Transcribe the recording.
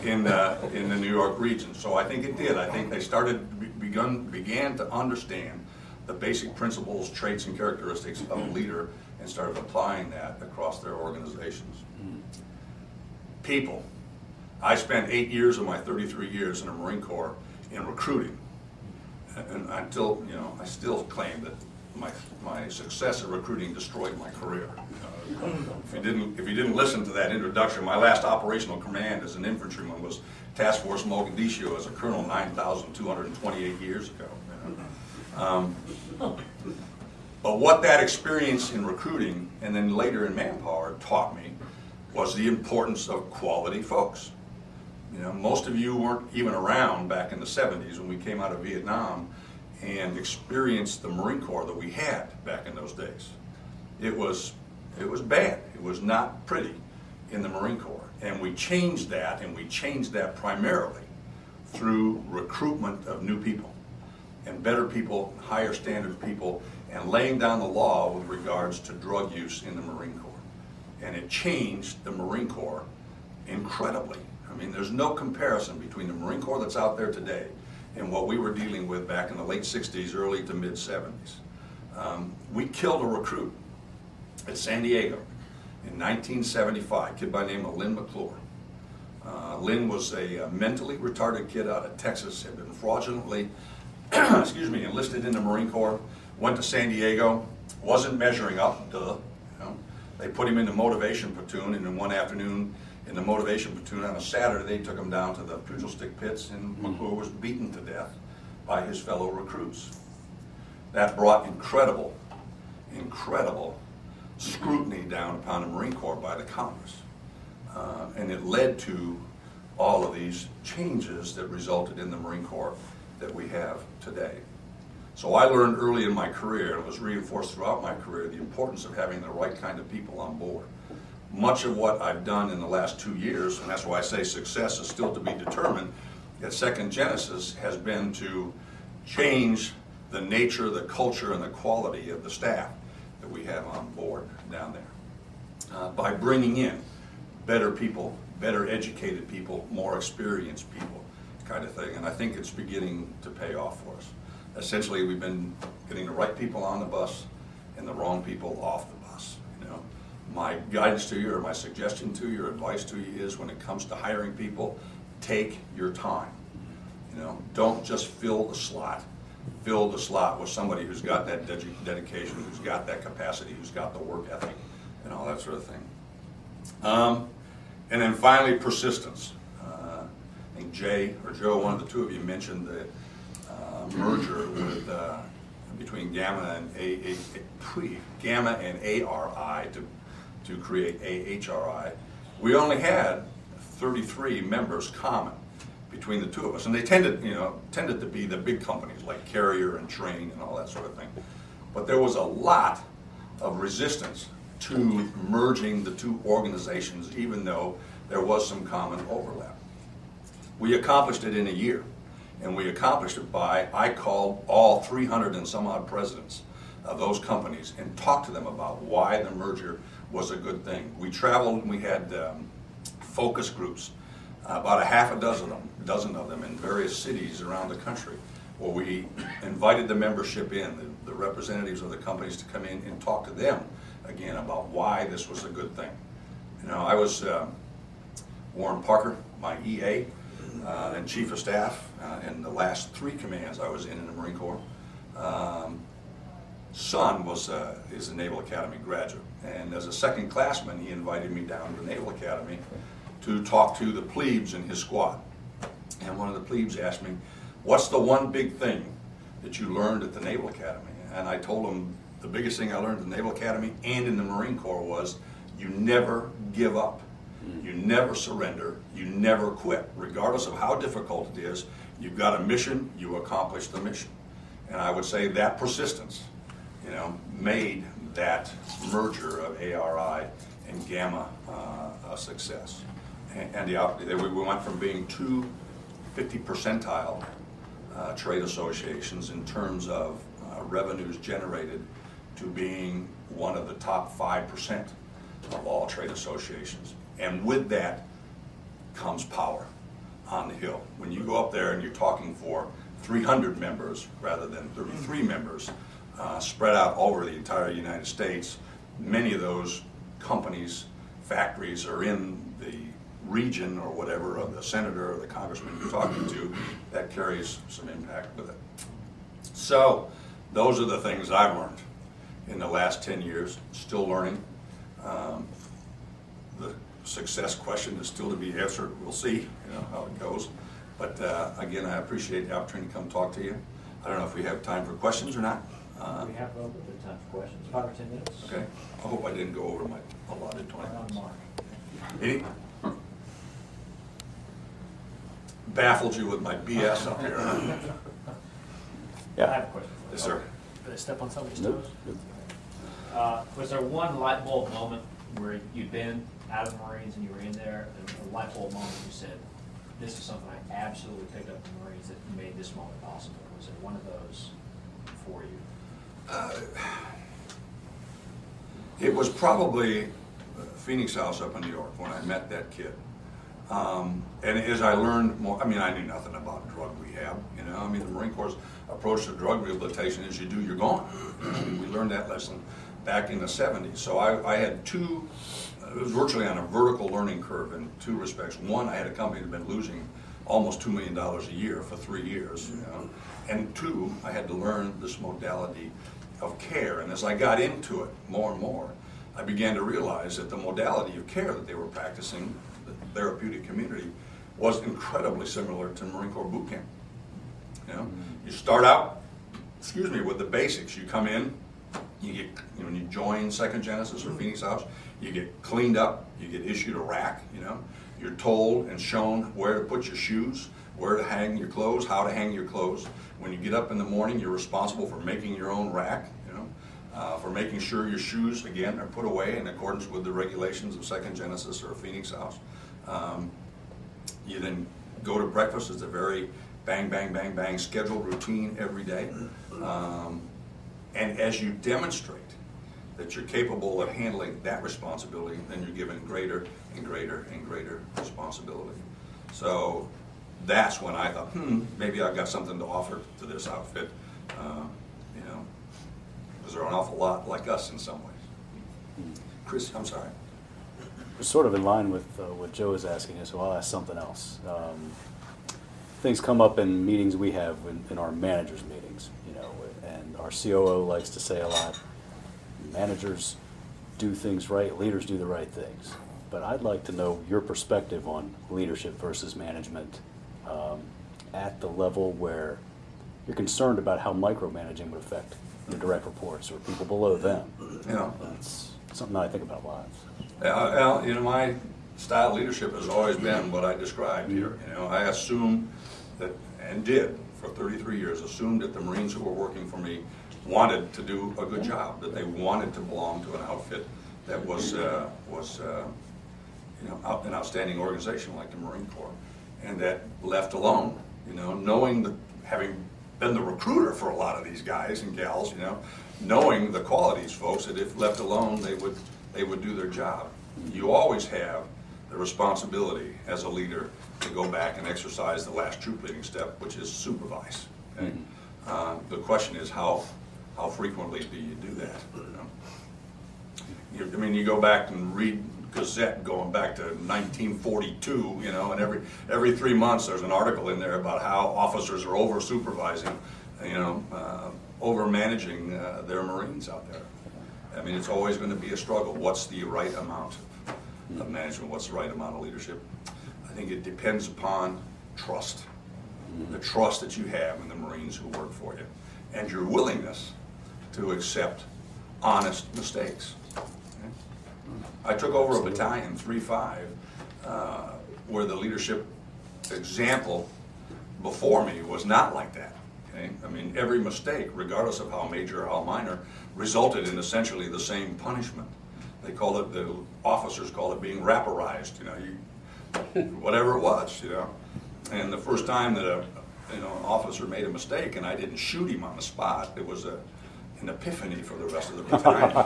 in the New York region. So I think it did. I think they began to understand the basic principles, traits, and characteristics of a leader and started applying that across their organizations. People. I spent 8 years of my 33 years in the Marine Corps in recruiting. And until, I still claim that my success at recruiting destroyed my career. If you didn't listen to that introduction, my last operational command as an infantryman was Task Force Mogadishu as a colonel 9,228 years ago. But what that experience in recruiting and then later in manpower taught me was the importance of quality folks. Most of you weren't even around back in the 70s when we came out of Vietnam and experienced the Marine Corps that we had back in those days. It was bad. It was not pretty in the Marine Corps. And we changed that, and we changed that primarily through recruitment of new people and better people, higher standard people, and laying down the law with regards to drug use in the Marine Corps. And it changed the Marine Corps incredibly. I mean, there's no comparison between the Marine Corps that's out there today and what we were dealing with back in the late 60s, early to mid 70s. We killed a recruit at San Diego in 1975, a kid by the name of Lynn McClure. Lynn was a mentally retarded kid out of Texas, had been fraudulently enlisted in the Marine Corps, went to San Diego, wasn't measuring up, duh. They put him in the motivation platoon, and then one afternoon in the motivation platoon on a Saturday, they took him down to the pugil stick pits, and McClure was beaten to death by his fellow recruits. That brought incredible scrutiny down upon the Marine Corps by the Congress. And it led to all of these changes that resulted in the Marine Corps that we have today. So I learned early in my career, and it was reinforced throughout my career, the importance of having the right kind of people on board. Much of what I've done in the last 2 years, and that's why I say success is still to be determined, at Second Genesis has been to change the nature, the culture, and the quality of the staff that we have on board down there. By bringing in better people, better educated people, more experienced people, kind of thing. And I think it's beginning to pay off for us. Essentially, we've been getting the right people on the bus and the wrong people off the bus. My guidance to you, or my suggestion to you, or advice to you is when it comes to hiring people, take your time. Don't just fill the slot. Fill the slot with somebody who's got that dedication, who's got that capacity, who's got the work ethic, and all that sort of thing. And then finally, persistence. I think Jay or Joe, one of the two of you, mentioned the merger with between Gamma and ARI to create AHRI. We only had 33 members common between the two of us, and they tended to be the big companies like Carrier and Train and all that sort of thing. But there was a lot of resistance to merging the two organizations, even though there was some common overlap. We accomplished it in a year, and we accomplished it by, I called all 300 and some odd presidents of those companies and talked to them about why the merger was a good thing. We traveled and we had focus groups, about a half a dozen of them in various cities around the country, where we invited the membership in, the representatives of the companies, to come in and talk to them again about why this was a good thing. I was Warren Parker, my EA, and Chief of Staff, in the last 3 commands I was in the Marine Corps. Son is a Naval Academy graduate, and as a second classman, he invited me down to the Naval Academy to talk to the plebes in his squad. And one of the plebes asked me, "What's the one big thing that you learned at the Naval Academy?" And I told him the biggest thing I learned at the Naval Academy and in the Marine Corps was you never give up. You never surrender. You never quit. Regardless of how difficult it is, you've got a mission, you accomplish the mission. And I would say that persistence, made that merger of ARI and Gamma a success. And we went from being 2 50 percentile trade associations in terms of revenues generated to being one of the top 5% of all trade associations. And with that becomes power on the Hill. When you go up there and you're talking for 300 members rather than 33 members, spread out over the entire United States, many of those companies, factories are in the region or whatever of the senator or the congressman you're talking to, that carries some impact with it. So those are the things I've learned in the last 10 years, still learning. The success question is still to be answered. We'll see, how it goes. But again, I appreciate the opportunity to come talk to you. I don't know if we have time for questions or not. We have a little bit of time for questions, 5 or 10 minutes. Okay. I hope I didn't go over my allotted 20 Right on minutes. mark. Any? Baffled you with my BS up here. I have a question. Yes, sir. Did I step on somebody's Nope. toes? Was there one light bulb moment where you'd been out of the Marines and you were in there, and a light bulb moment you said, this is something I absolutely picked up in the Marines that made this moment possible? Was there one of those for you? It was probably Phoenix House up in New York when I met that kid. And as I learned more, I knew nothing about drug rehab, the Marine Corps' approach to drug rehabilitation is you do, you're gone. We learned that lesson back in the 70s. So I had it was virtually on a vertical learning curve in two respects. One, I had a company that had been losing almost $2 million a year for 3 years, And two, I had to learn this modality of care. And as I got into it more and more, I began to realize that the modality of care that they were practicing, the therapeutic community, was incredibly similar to Marine Corps boot camp. You start out, with the basics. You come in, you get, when you join 2nd Genesis or Phoenix House, you get cleaned up, you get issued a rack, You're told and shown where to put your shoes, where to hang your clothes, how to hang your clothes. When you get up in the morning, you're responsible for making your own rack, for making sure your shoes, again, are put away in accordance with the regulations of 2nd Genesis or Phoenix House. You then go to breakfast. It's a very bang, bang, bang, bang scheduled routine every day. And as you demonstrate that you're capable of handling that responsibility, then you're given greater and greater and greater responsibility. So that's when I thought, maybe I've got something to offer to this outfit, because they're an awful lot like us in some ways. Chris, I'm sorry. Sort of in line with what Joe is asking, so I'll ask something else. Things come up in meetings we have in our managers' meetings, and our COO likes to say a lot, managers do things right, leaders do the right things. But I'd like to know your perspective on leadership versus management at the level where you're concerned about how micromanaging would affect your direct reports or people below them. That's something that I think about a lot. Well, my style of leadership has always been what I described here. I assumed that, and did for 33 years, assumed that the Marines who were working for me wanted to do a good job, that they wanted to belong to an outfit that was an outstanding organization like the Marine Corps, and that left alone, knowing that, having been the recruiter for a lot of these guys and gals, knowing the qualities, folks, that if left alone, they would do their job. You always have the responsibility as a leader to go back and exercise the last troop leading step, which is supervise. Okay? The question is how frequently do you do that? You go back and read Gazette going back to 1942, and every 3 months there's an article in there about how officers are over supervising, over managing their Marines out there. It's always going to be a struggle. What's the right amount of management? What's the right amount of leadership? I think it depends upon trust, the trust that you have in the Marines who work for you, and your willingness to accept honest mistakes. I took over a battalion, 3-5, where the leadership example before me was not like that. Okay? Every mistake, regardless of how major or how minor, resulted in essentially the same punishment. They call it, the officers call it being rapperized, whatever it was, And the first time that an officer made a mistake and I didn't shoot him on the spot, it was an epiphany for the rest of the battalion.